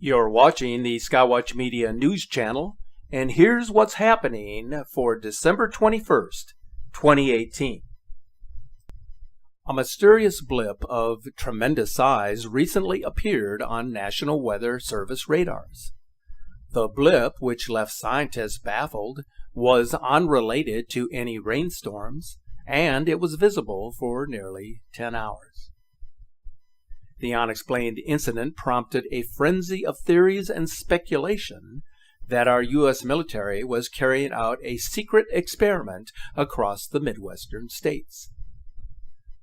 You're watching the Skywatch Media News Channel, and here's what's happening for December 21st, 2018. A mysterious blip of tremendous size recently appeared on National Weather Service radars. The blip, which left scientists baffled, was unrelated to any rainstorms, and it was visible for nearly 10 hours. The unexplained incident prompted a frenzy of theories and speculation that our U.S. military was carrying out a secret experiment across the Midwestern states.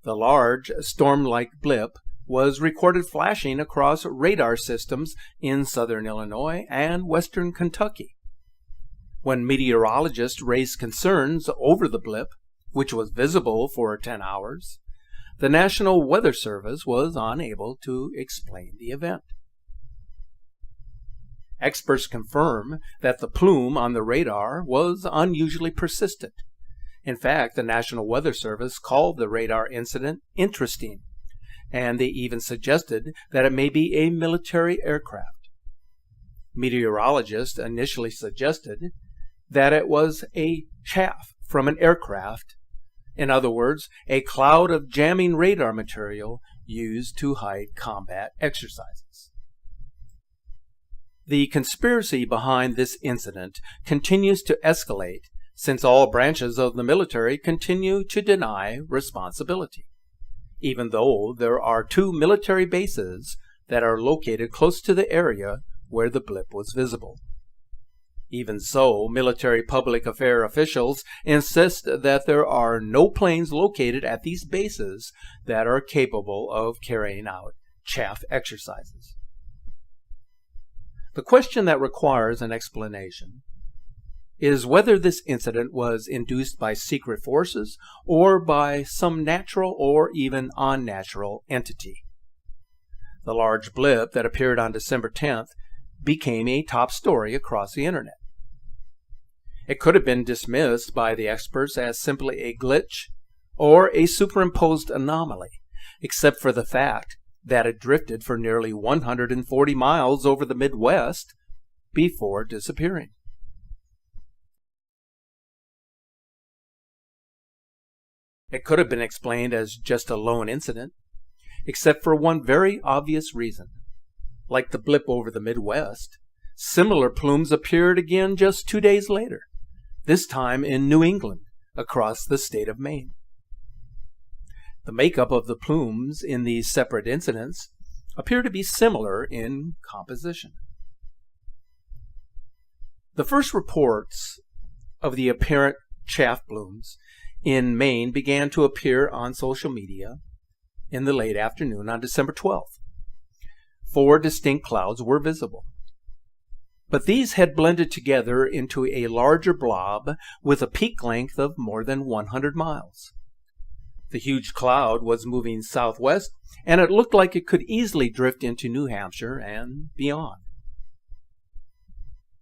The large, storm-like blip was recorded flashing across radar systems in southern Illinois and western Kentucky. When meteorologists raised concerns over the blip, which was visible for 10 hours, the National Weather Service was unable to explain the event. Experts confirm that the plume on the radar was unusually persistent. In fact, the National Weather Service called the radar incident interesting, and they even suggested that it may be a military aircraft. Meteorologists initially suggested that it was a chaff from an aircraft. In other words, a cloud of jamming radar material used to hide combat exercises. The conspiracy behind this incident continues to escalate since all branches of the military continue to deny responsibility, even though there are 2 military bases that are located close to the area where the blip was visible. Even so, military public affairs officials insist that there are no planes located at these bases that are capable of carrying out chaff exercises. The question that requires an explanation is whether this incident was induced by secret forces or by some natural or even unnatural entity. The large blip that appeared on December 10th became a top story across the internet. It could have been dismissed by the experts as simply a glitch or a superimposed anomaly, except for the fact that it drifted for nearly 140 miles over the Midwest before disappearing. It could have been explained as just a lone incident, except for one very obvious reason. Like the blip over the Midwest, similar plumes appeared again just 2 days later, this time in New England, across the state of Maine. The makeup of the plumes in these separate incidents appear to be similar in composition. The first reports of the apparent chaff plumes in Maine began to appear on social media in the late afternoon on December 12th. 4 distinct clouds were visible, but these had blended together into a larger blob with a peak length of more than 100 miles. The huge cloud was moving southwest, and it looked like it could easily drift into New Hampshire and beyond.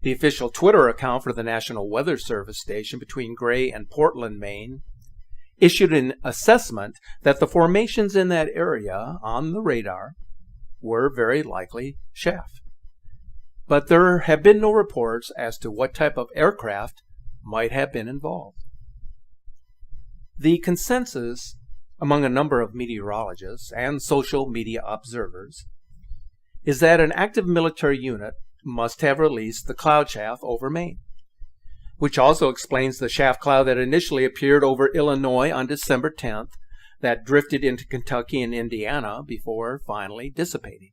The official Twitter account for the National Weather Service station between Gray and Portland, Maine, issued an assessment that the formations in that area on the radar were very likely chaff. But there have been no reports as to what type of aircraft might have been involved. The consensus among a number of meteorologists and social media observers is that an active military unit must have released the cloud chaff over Maine, which also explains the chaff cloud that initially appeared over Illinois on December 10th that drifted into Kentucky and Indiana before finally dissipating.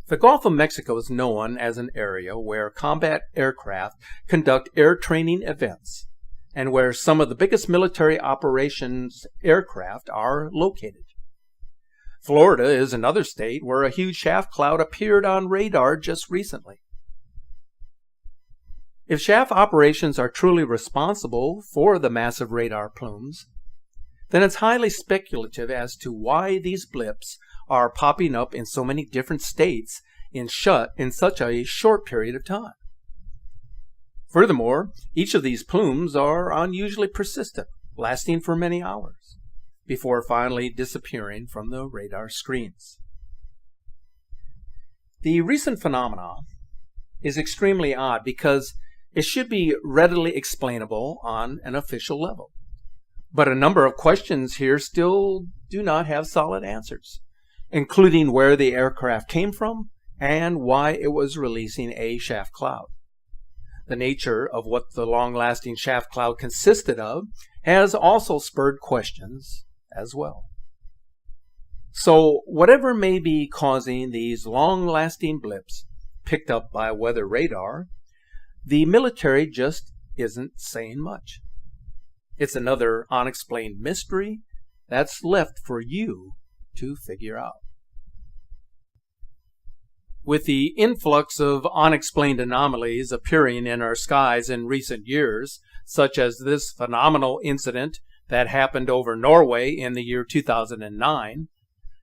The Gulf of Mexico is known as an area where combat aircraft conduct air training events and where some of the biggest military operations aircraft are located. Florida is another state where a huge chaff cloud appeared on radar just recently. If chaff operations are truly responsible for the massive radar plumes, then it's highly speculative as to why these blips are popping up in so many different states in such a short period of time. Furthermore, each of these plumes are unusually persistent, lasting for many hours, before finally disappearing from the radar screens. The recent phenomenon is extremely odd because it should be readily explainable on an official level. But a number of questions here still do not have solid answers, including where the aircraft came from and why it was releasing a shaft cloud. The nature of what the long-lasting shaft cloud consisted of has also spurred questions as well. So whatever may be causing these long-lasting blips picked up by weather radar, the military just isn't saying much. It's another unexplained mystery that's left for you to figure out. With the influx of unexplained anomalies appearing in our skies in recent years, such as this phenomenal incident that happened over Norway in the year 2009,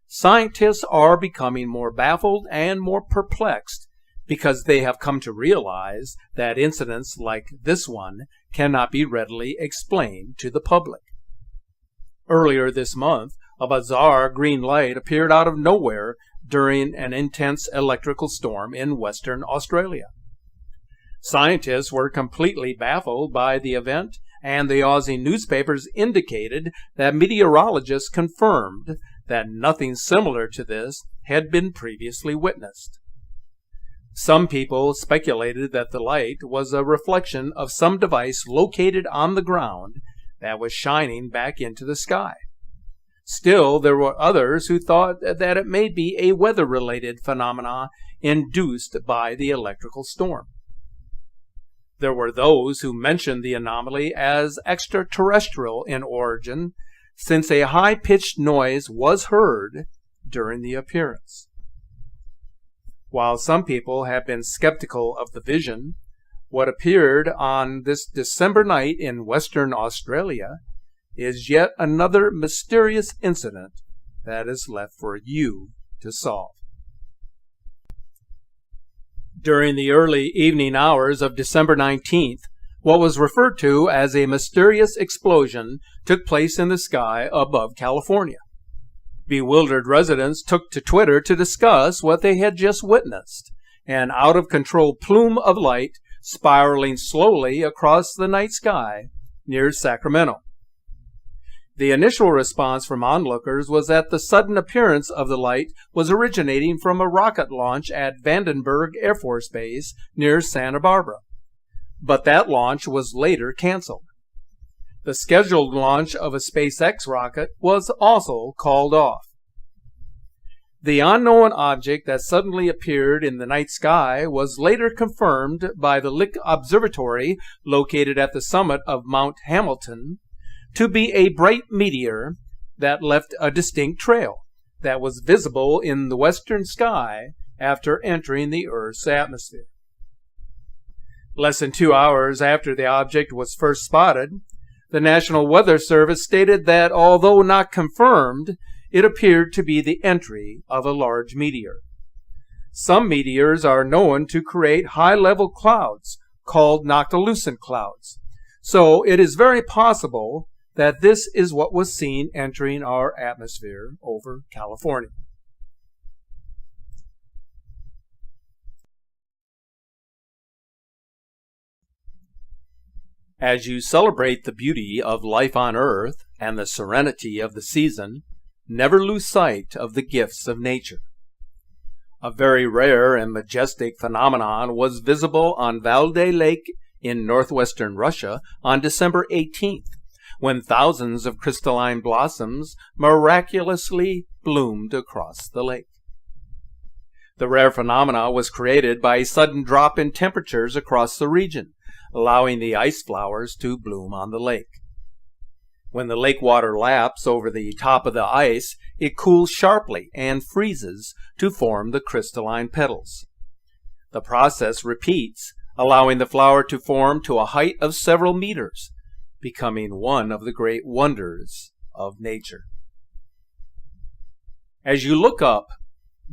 scientists are becoming more baffled and more perplexed because they have come to realize that incidents like this one cannot be readily explained to the public. Earlier this month, a bizarre green light appeared out of nowhere during an intense electrical storm in Western Australia. Scientists were completely baffled by the event, and the Aussie newspapers indicated that meteorologists confirmed that nothing similar to this had been previously witnessed. Some people speculated that the light was a reflection of some device located on the ground that was shining back into the sky. Still, there were others who thought that it may be a weather-related phenomena induced by the electrical storm. There were those who mentioned the anomaly as extraterrestrial in origin, since a high-pitched noise was heard during the appearance. While some people have been skeptical of the vision, what appeared on this December night in Western Australia is yet another mysterious incident that is left for you to solve. During the early evening hours of December 19th, what was referred to as a mysterious explosion took place in the sky above California. Bewildered residents took to Twitter to discuss what they had just witnessed, an out-of-control plume of light spiraling slowly across the night sky near Sacramento. The initial response from onlookers was that the sudden appearance of the light was originating from a rocket launch at Vandenberg Air Force Base near Santa Barbara. But that launch was later canceled. The scheduled launch of a SpaceX rocket was also called off. The unknown object that suddenly appeared in the night sky was later confirmed by the Lick Observatory located at the summit of Mount Hamilton to be a bright meteor that left a distinct trail that was visible in the western sky after entering the Earth's atmosphere. Less than 2 hours after the object was first spotted, the National Weather Service stated that although not confirmed, it appeared to be the entry of a large meteor. Some meteors are known to create high-level clouds called noctilucent clouds, so it is very possible that this is what was seen entering our atmosphere over California. As you celebrate the beauty of life on Earth and the serenity of the season, never lose sight of the gifts of nature. A very rare and majestic phenomenon was visible on Valdai Lake in northwestern Russia on December 18th, when thousands of crystalline blossoms miraculously bloomed across the lake. The rare phenomena was created by a sudden drop in temperatures across the region, allowing the ice flowers to bloom on the lake. When the lake water laps over the top of the ice, it cools sharply and freezes to form the crystalline petals. The process repeats, allowing the flower to form to a height of several meters, becoming one of the great wonders of nature. As you look up,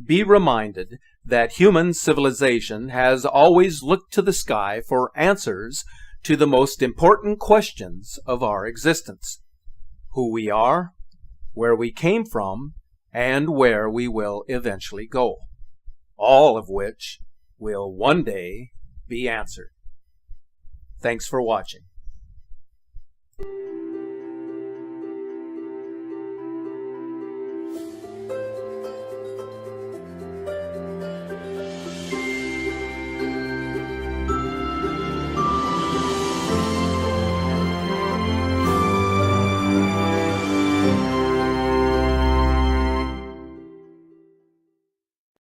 be reminded that human civilization has always looked to the sky for answers to the most important questions of our existence: who we are, where we came from, and where we will eventually go. all of which will one day be answered. Thanks for watching.